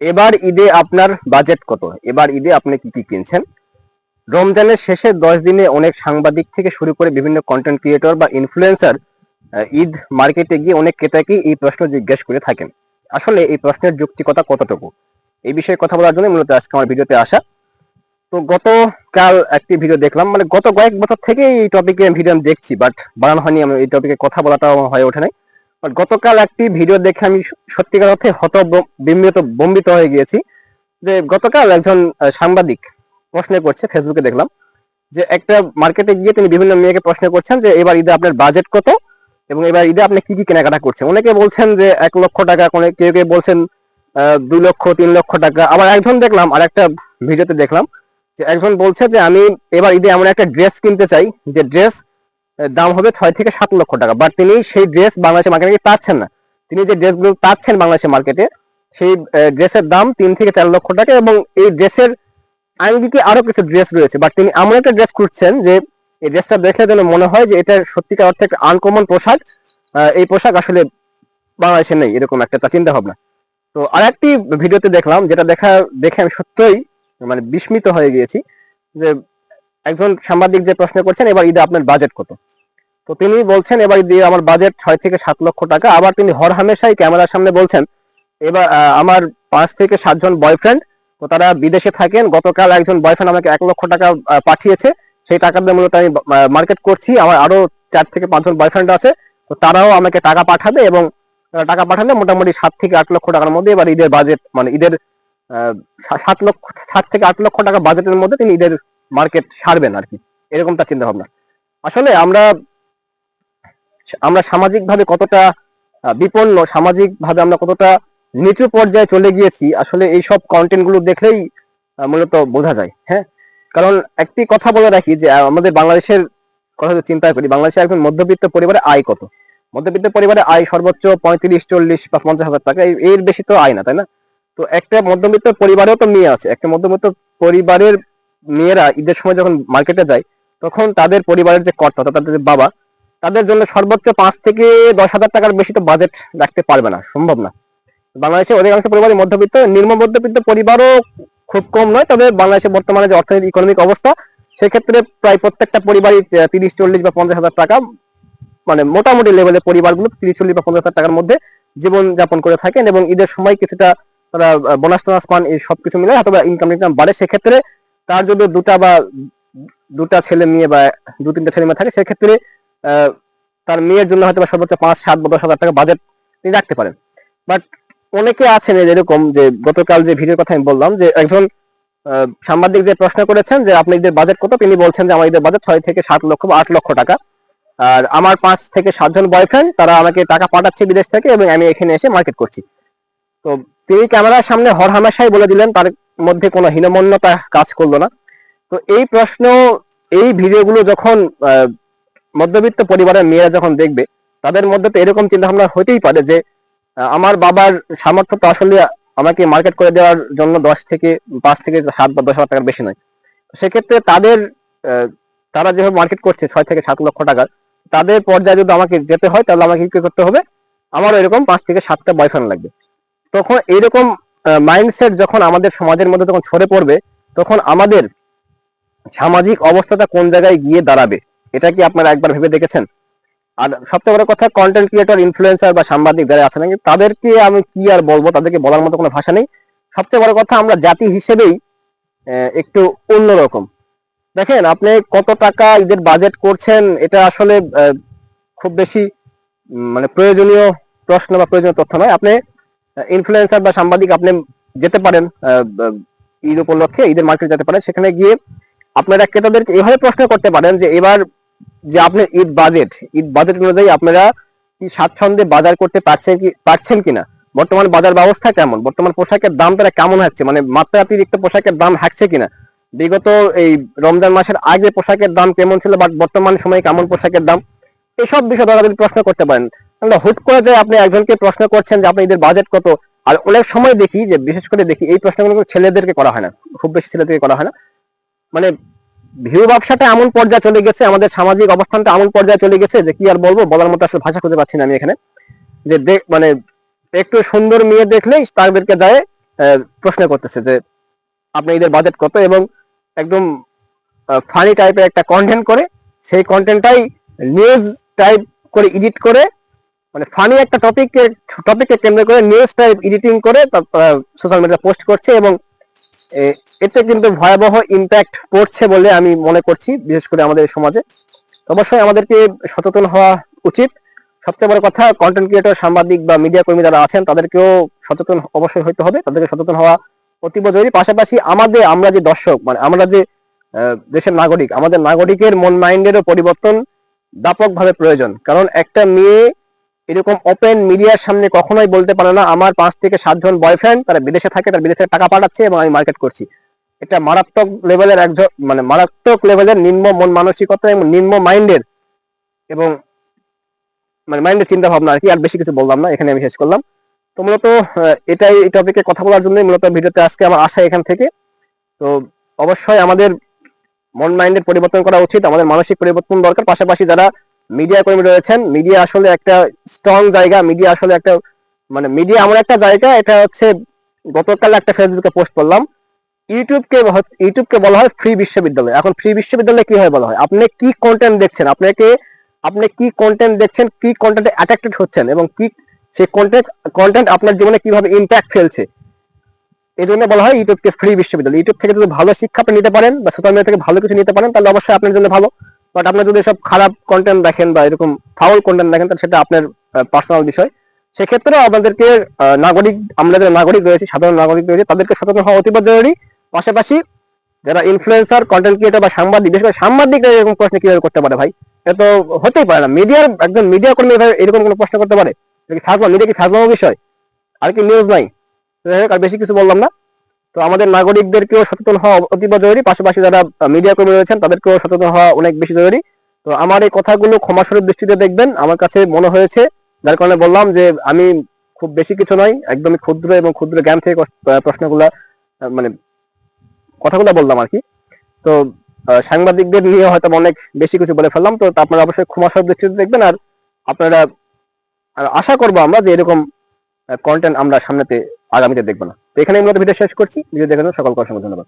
এবার ঈদে আপনার বাজেট কত? এবার ঈদে আপনি কি কি কিনছেন? রমজানের শেষে 10 দিনে অনেক সাংবাদিক থেকে শুরু করে বিভিন্ন কন্টেন্ট ক্রিয়েটর বা ইনফ্লুয়েন্সার ঈদ মার্কেটে গিয়ে অনেক ক্রেতাকে এই প্রশ্ন জিজ্ঞেস করে থাকেন। আসলে এই প্রশ্নের যৌক্তিকতা কতটুকু? এই বিষয়ে কথা বলার জন্য মূলত আজকে আমার ভিডিওতে আসা। তো গতকাল একটি ভিডিও দেখলাম, মানে গত কয়েক বছর থেকে এই টপিকে ভিডিও আমি দেখছি, বাট বানানো হয়নি, আমি এই টপিকে কথা বলাটাও হয়ে ওঠে নাই। বাট গতকাল একটি ভিডিও দেখে আমি সত্যিকার অর্থে বম্বিত হয়ে গিয়েছি। যে গতকাল একজন সাংবাদিক প্রশ্ন করছে, ফেসবুকে দেখলাম যে একটা মার্কেটে গিয়ে তিনি বিভিন্ন মেয়েকে প্রশ্ন করছেন যে এবার ঈদে আপনার বাজেট কত এবং এবার ঈদে আপনি কি কি কেনাকাটা করছেন। অনেকে বলছেন যে 1 লক্ষ টাকা, কেউ কেউ বলছেন 2 লক্ষ 3 লক্ষ টাকা। আবার একজন দেখলাম, আর একটা ভিডিওতে দেখলাম যে একজন বলছে যে আমি এবার ঈদে এমন একটা ড্রেস কিনতে চাই যে ড্রেস দাম হবে 6 থেকে 7 লক্ষ টাকা, বাট তিনি সেই ড্রেস বাংলাদেশের মার্কেটে পাচ্ছেন না। তিনি যে ড্রেসগুলো পাচ্ছেন বাংলাদেশের মার্কেটে, সেই ড্রেসের দাম 3 থেকে 4 লক্ষ টাকা, এবং এই ড্রেসের আঙ্গিকে আরো কিছু ড্রেস রয়েছে, বাট তিনি এমন একটা ড্রেস খুঁজছেন যে এই ড্রেসটা দেখলে যেন মনে হয় যে এটা সত্যিকার অর্থে একটা আনকমন পোশাক। এই পোশাক আসলে বাংলাদেশে নেই, এরকম একটা তার চিন্তা ভাবনা। তো আর একটি ভিডিওতে দেখলাম, যেটা দেখে আমি সত্যই মানে বিস্মিত হয়ে গিয়েছি, যে একজন সাংবাদিক যে প্রশ্ন করছেন এবার ঈদে আপনার বাজেট কত। তো তিনি বলছেন এবার ঈদে আমার বাজেট 6 থেকে 7 লক্ষ টাকা। আবার তিনি হরহামেশাই ক্যামেরার সামনে বলছেন এবার আমার 5 থেকে 7 জন বয়ফ্রেন্ড, তো তারা বিদেশে থাকেন। গতকাল একজন বয়ফ্রেন্ড আমাকে 1 লক্ষ টাকা পাঠিয়েছে, সেই টাকা দিয়ে মূলত আমি মার্কেট করছি। আমার আরো 4 থেকে 5 জন বয়ফ্রেন্ড আছে, তো তারাও আমাকে টাকা পাঠাবে, এবং টাকা পাঠালে মোটামুটি 7 থেকে 8 লক্ষ টাকার মধ্যে এবার ঈদের বাজেট, মানে ঈদের 7 থেকে 8 লক্ষ টাকা বাজেটের মধ্যে তিনি ঈদের মার্কেট সারবেন আর কি, এরকম তার চিন্তা ভাবনা। আসলে আমরা আমরা সামাজিক ভাবে কতটা বিপন্ন, সামাজিক ভাবে আমরা কতটা নিচু পর্যায়ে চলে গিয়েছি, আসলে এই সব কন্টেন্ট গুলো দেখলেই মূলত বোঝা যায়। হ্যাঁ, কারণ একটি কথা বলে রাখি যে আমাদের বাংলাদেশের কথা যদি চিন্তা করি, বাংলাদেশের একজন মধ্যবিত্ত পরিবারে আয় কত? মধ্যবিত্ত পরিবারে আয় সর্বোচ্চ 35, 40 বা 50 হাজার টাকা, এর বেশি তো আয় না, তাই না? তো একটা মধ্যবিত্ত পরিবারেও তো মেয়ে আছে, একটা মধ্যবিত্ত পরিবারের মেয়েরা ঈদের সময় যখন মার্কেটে যায়, তখন তাদের পরিবারের যে কর্তা, তাদের যে বাবা, তাদের জন্য সর্বোচ্চ 5 থেকে 10 হাজার টাকার বেশি তো বাজেট রাখতে পারবে না, সম্ভব না। বাংলাদেশে অধিকাংশ পরিবারই মধ্যবিত্ত, নিম্ন মধ্যবিত্ত পরিবারও খুব কম নয়। তবে বাংলাদেশে বর্তমানে যে অর্থনৈতিক ইকোনমিক অবস্থা, সেক্ষেত্রে প্রায় প্রত্যেকটা পরিবারই 30, 40 বা 50 হাজার টাকা, মানে মোটামুটি লেভেলের পরিবারগুলো 30, 40 বা 50 হাজার টাকার মধ্যে জীবন যাপন করে থাকেন, এবং ঈদের সময় কিছুটা তারা বোনাস টোনাস পান, এই সবকিছু মিলে অথবা ইনকাম বাড়ে। সেক্ষেত্রে তার যদি দুটা ছেলে মেয়ে বা 2-3টা ছেলে মেয়ে থাকে, সেক্ষেত্রে তার মেয়ের জন্য হয়তো সর্বোচ্চ 5, 7 বা 10 হাজার টাকা বাজেট তিনি রাখতে পারেন। বাট অনেকে আছেন এরকম, যে গতকাল যে ভিডিওর কথা আমি বললাম, যে একজন সাংবাদিক যে প্রশ্ন করেছেন যে আপনি ঈদের বাজেট কত, তিনি বলছেন যে আমার ঈদের বাজেট 6 থেকে 7 লক্ষ বা 8 লক্ষ টাকা। আর আমার 5 থেকে 7 জন বয়ফ্রেন্ড, তারা আমাকে টাকা পাঠাচ্ছে বিদেশ থেকে, এবং আমি এখানে এসে মার্কেট করছি। তো তিনি ক্যামেরার সামনে হরহামেশাই বলে দিলেন, তার মধ্যে কোনো হীনমন্যতা কাজ করলো না। তো এই প্রশ্ন, এই ভিডিওগুলো যখন মধ্যবিত্ত পরিবারের মেয়েরা যখন দেখবে, তাদের মধ্যে তো এরকম চিন্তা ভাবনা হইতেই পারে যে আমার বাবার সামর্থ্য তো আসলে আমাকে মার্কেট করে দেওয়ার জন্য 5 থেকে 7 বা 10 হাজার টাকার বেশি নয়। সেক্ষেত্রে তারা যেভাবে মার্কেট করছে 6 থেকে 7 লক্ষ টাকার, তাদের পর্যায়ে যদি আমাকে যেতে হয়, তাহলে আমাকে কি করতে হবে? আমারও এরকম 5 থেকে 7টা বয়ফ্রেন্ড লাগবে। তখন এইরকম মাইন্ডসেট যখন আমাদের সমাজের মধ্যে তখন ছড়ে পড়বে, তখন আমাদের সামাজিক অবস্থাটা কোন জায়গায় গিয়ে দাঁড়াবে, এটা কি আপনারা একবার ভেবে দেখেছেন? আর সবচেয়ে বড় কথা, কন্টেন্ট ক্রিয়েটর, ইনফ্লুয়েন্সার বা সাংবাদিক যারা আছেন, তাদেরকে আমি কি আর বলবো, তাদেরকে বলার মতো কোনো ভাষা নেই। সবচেয়ে বড় কথা, আমরা জাতি হিসেবেই একটু অন্যরকম। দেখেন, আপনি কত টাকা ঈদের বাজেট করছেন, এটা আসলে খুব বেশি মানে প্রয়োজনীয় প্রশ্ন বা প্রয়োজনীয় তথ্য নয়। আপনি ইনফ্লুয়েন্সার বা সাংবাদিক, আপনি যেতে পারেন ঈদ উপলক্ষে ঈদের মার্কেটে যেতে পারেন, সেখানে গিয়ে আপনারা ক্রেতাদেরকে এভাবে প্রশ্ন করতে পারেন যে এবার যে আপনার ঈদ বাজেট অনুযায়ী আপনারা কি স্বাচ্ছন্দ্যে বাজার করতে পারছেন কিনা, বর্তমান বাজার ব্যবস্থা কেমন, বর্তমান পোশাকের দাম তারা কেমন হচ্ছে, মানে মাত্রাতিরিক্ত পোশাকের দাম হাঁকছে কিনা, বিগত এই রমজান মাসের আগে পোশাকের দাম কেমন ছিল, বাট বর্তমান সময়ে কেমন পোশাকের দাম, এসব বিষয়ে তারা যদি প্রশ্ন করতে পারেন। আমরা হুট করে যে আপনি একজনকে প্রশ্ন করছেন যে আপনি ঈদের বাজেট কত, আর অনেক সময় দেখি, যে বিশেষ করে দেখি এই প্রশ্নগুলো ছেলেদেরকে করা হয় না, খুব বেশি ছেলেদেরকে করা হয় না। মানে ভিউ ব্যবসাটা এমন পর্যায়ে চলে গেছে, আমাদের সামাজিক অবস্থানটা এমন পর্যায়ে চলে গেছে, যে কি আর বলবো, বলার মতো আসলে ভাষা খুঁজে পাচ্ছি না আমি এখানে। যে মানে একটু সুন্দর মেয়ে দেখলেই তাদেরকে যায় প্রশ্ন করতেছে যে আপনি ঈদের বাজেট কত, এবং একদম ফানি টাইপের একটা কন্টেন্ট করে সেই কন্টেন্টটাই নিউজ টাইপ করে এডিট করে, মানে ফানি একটা টপিককে কেন্দ্র করে নিউজ টাইপ এডিটিং করে সোশ্যাল মিডিয়ায় পোস্ট করছে, এবং এতে কিন্তু ভয়াবহ ইম্প্যাক্ট পড়ছে বলে আমি মনে করছি, বিশেষ করে আমাদের সমাজে। অবশ্যই আমাদেরকে সচেতন হওয়া উচিত। সবচেয়ে বড় কথা, কন্টেন্ট ক্রিয়েটর, সাংবাদিক বা মিডিয়া কর্মী যারা আছেন তাদেরকেও সচেতন অবশ্যই হতে হবে, তাদেরকে সচেতন হওয়া অতীব জরুরি। পাশাপাশি আমরা যে দর্শক, মানে আমরা যে দেশের নাগরিক, আমাদের নাগরিকের মন মাইন্ডেরও পরিবর্তন ব্যাপকভাবে প্রয়োজন। কারণ একটা মেয়ে এরকম ওপেন মিডিয়ার সামনে কখনোই বলতে পারে না আমার 5 থেকে 7 জন বয়ফ্রেন্ড, তারা বিদেশে থাকে, তারা বিদেশে টাকা পাঠাচ্ছে এবং আমি মার্কেট করছি। এটা মারাত্মক লেভেলের মানে মারাত্মক লেভেলের নিম্ন মন মানসিকতা এবং নিম্ন মাইন্ডের, এবং মানে মাইন্ডের চিন্তা ভাবনা আর কি। আর বেশি কিছু বললাম না, এখানে আমি শেষ করলাম। তো মূলত এটাই, এই টপিকে কথা বলার জন্য মূলত ভিডিওতে আজকে আমার আশা এখান থেকে। তো অবশ্যই আমাদের মন মাইন্ডের পরিবর্তন করা উচিত, আমাদের মানসিক পরিবর্তন দরকার। পাশাপাশি যারা মিডিয়া কর্মী রয়েছেন, মিডিয়া আসলে একটা স্ট্রং জায়গা, মিডিয়া আসলে একটা, মানে মিডিয়া এমন একটা জায়গা, এটা হচ্ছে গতকাল একটা ফেসবুকে পোস্ট করলাম, ইউটিউবকে বলা হয় ফ্রি বিশ্ববিদ্যালয়। এখন ফ্রি বিশ্ববিদ্যালয় কি হয় বলা হয়, আপনি কি কন্টেন্ট দেখছেন, আপনি কি কন্টেন্ট দেখছেন, কি কন্টেন্টে অ্যাট্রাক্টেড হচ্ছেন, এবং কি সেই কন্টেন্ট আপনার জীবনে কিভাবে ইম্প্যাক্ট ফেলছে, এই জন্য বলা হয় ইউটিউবকে ফ্রি বিশ্ববিদ্যালয়। ইউটিউব থেকে যদি ভালো শিক্ষা আপনি নিতে পারেন বা সোশ্যাল মিডিয়া থেকে ভালো কিছু নিতে পারেন, তাহলে অবশ্যই আপনার জন্য ভালো। বাট আপনি যদি সব খারাপ কন্টেন্ট দেখেন বা এরকম ফাউল কন্টেন্ট দেখেন, তাহলে সেটা আপনার পার্সোনাল বিষয়। সেক্ষেত্রে আমাদেরকে আমরা যারা নাগরিক রয়েছি, সাধারণ নাগরিক রয়েছে, তাদেরকে সচেতন হওয়া অতীব জরুরি। পাশাপাশি যারা ইনফ্লুয়েন্সার, কন্টেন্ট ক্রিয়েটর বা সাংবাদিক, বিশেষ করে সাংবাদিকরা এরকম প্রশ্ন কিভাবে করতে পারে ভাই? এটা তো হতেই পারে না। একজন মিডিয়া কর্মী এরকম কোনো প্রশ্ন করতে পারে? মিডিয়া কি ফাজলামো বিষয়? আর কি নিউজ নাই? আর বেশি কিছু বললাম না। তো আমাদের নাগরিকদেরকেও সচেতন হওয়া অতীব জরুরি। পাশাপাশি যারা মিডিয়া কর্মী রয়েছেন তাদেরকেও সচেতন হওয়া অনেক বেশি জরুরি। তো আমার এই কথাগুলো ক্ষমাস্বরূপ দৃষ্টিতে দেখবেন, আমার কাছে মনে হয়েছে, যার কারণে বললাম যে আমি খুব বেশি কিছু নয়, একদমই ক্ষুদ্র এবং ক্ষুদ্র জ্ঞান থেকে প্রশ্নগুলা, মানে কথাগুলো বললাম আর কি। তো সাংবাদিকদের নিয়ে হয়তো অনেক বেশি কিছু বলে ফেললাম, তো আপনারা অবশ্যই ক্ষমাস্বরূপ দৃষ্টিতে দেখবেন। আর আপনারা, আশা করবো আমরা যে এরকম কন্টেন্ট আমরা সামনেতে আগামীতে দেখবো না। তো এখানে মূলত ভিডিও শেষ করছি। ভিডিও দেখার জন্য সকলকে অসংখ্য ধন্যবাদ।